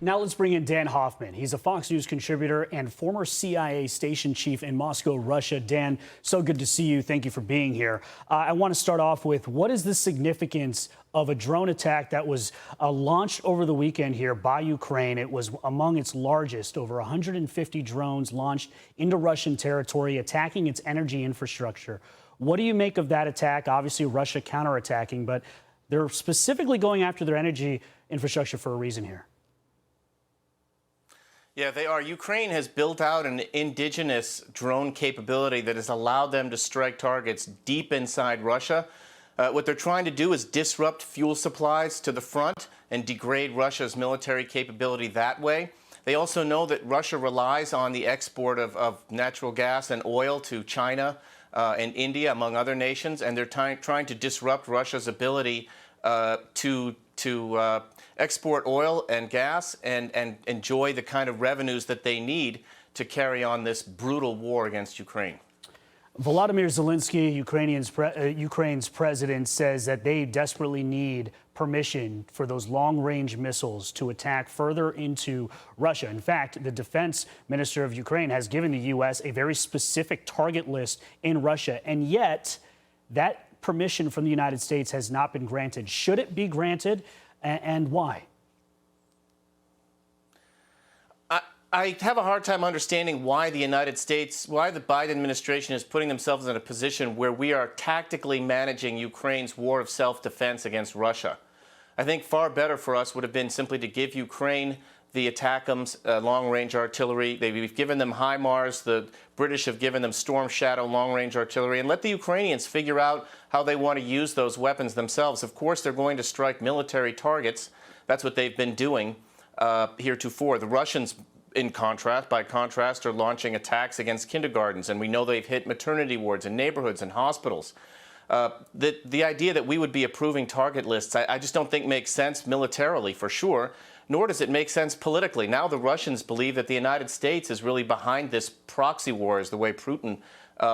Now let's bring in Dan Hoffman. He's a Fox News contributor and former CIA station chief in Moscow, Russia. Dan, so good to see you. Thank you for being here. I want to start off with, what is the significance of a drone attack that was launched over the weekend here by Ukraine? It was among its largest, over 150 drones launched into Russian territory, attacking its energy infrastructure. What do you make of that attack? Obviously, Russia counterattacking, but they're specifically going after their energy infrastructure for a reason here. Yeah, they are. Ukraine has built out an indigenous drone capability that has allowed them to strike targets deep inside Russia. What they're trying to do is disrupt fuel supplies to the front and degrade Russia's military capability that way. They also know that Russia relies on the export of natural gas and oil to China and India, among other nations, and they're trying to disrupt Russia's ability to export oil and gas and enjoy the kind of revenues that they need to carry on this brutal war against Ukraine. Volodymyr Zelensky, Ukraine's president, says that they desperately need permission for those long-range missiles to attack further into Russia. In fact, the defense minister of Ukraine has given the U.S. a very specific target list in Russia, and yet that permission from the United States has not been granted. Should it be granted, and why? I have a hard time understanding why the United States, why the Biden administration is putting themselves in a position where we are tactically managing Ukraine's war of self-defense against Russia. I think far better for us would have been simply to give Ukraine the ATACMS, long-range artillery. We've given them HIMARS. The British have given them Storm Shadow long-range artillery, and let the Ukrainians figure out how they want to use those weapons themselves. Of course, they're going to strike military targets. That's what they've been doing heretofore. The Russians, by contrast, are launching attacks against kindergartens, and we know they've hit maternity wards and neighborhoods and hospitals. The idea that we would be approving target lists, I just don't think makes sense militarily, for sure, nor does it make sense politically. Now the Russians believe that the United States is really behind this proxy war, is the way Putin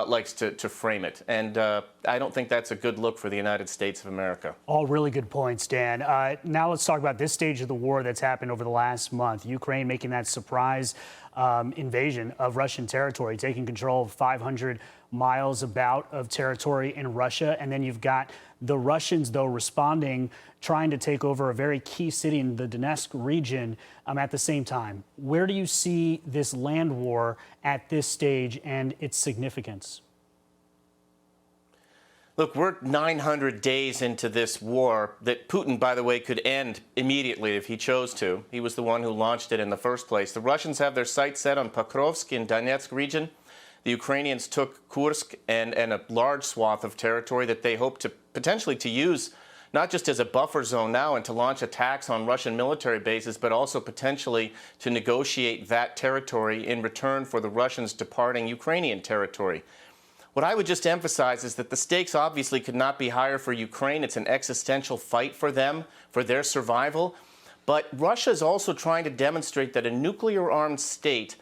likes to frame it. And I don't think that's a good look for the United States of America. All really good points, Dan. Now let's talk about this stage of the war that's happened over the last month. Ukraine making that surprise invasion of Russian territory, taking control of 500 miles about of territory in Russia. And then you've got the Russians, though, responding, trying to take over a very key city in the Donetsk region at the same time. Where do you see this land war at this stage and its significance? Look, we're 900 days into this war that Putin, by the way, could end immediately if he chose to. He was the one who launched it in the first place. The Russians have their sights set on Pokrovsk in Donetsk region. The Ukrainians took Kursk and a large swath of territory that they hope to potentially to use not just as a buffer zone now and to launch attacks on Russian military bases, but also potentially to negotiate that territory in return for the Russians departing Ukrainian territory. What I would just emphasize is that the stakes obviously could not be higher for Ukraine. It's an existential fight for them, for their survival. But Russia is also trying to demonstrate that a nuclear-armed state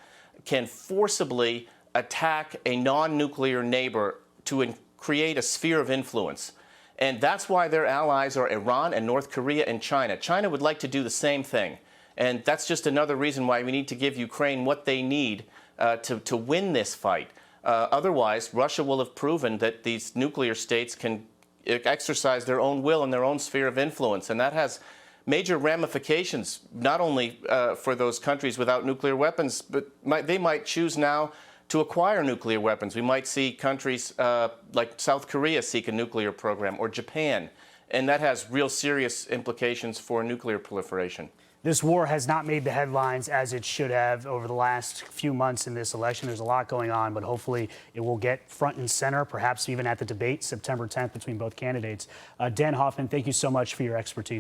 can forcibly attack a non-nuclear neighbor to create a sphere of influence. And that's why their allies are Iran and North Korea and China. China would like to do the same thing. And that's just another reason why we need to give Ukraine what they need to win this fight. Otherwise, Russia will have proven that these nuclear states can exercise their own will in their own sphere of influence. And that has major ramifications, not only for those countries without nuclear weapons, but they might choose now to acquire nuclear weapons. We might see countries like South Korea seek a nuclear program, or Japan, and that has real serious implications for nuclear proliferation. This war has not made the headlines as it should have over the last few months in this election. There's a lot going on, but hopefully it will get front and center, perhaps even at the debate September 10th between both candidates. Dan Hoffman, thank you so much for your expertise.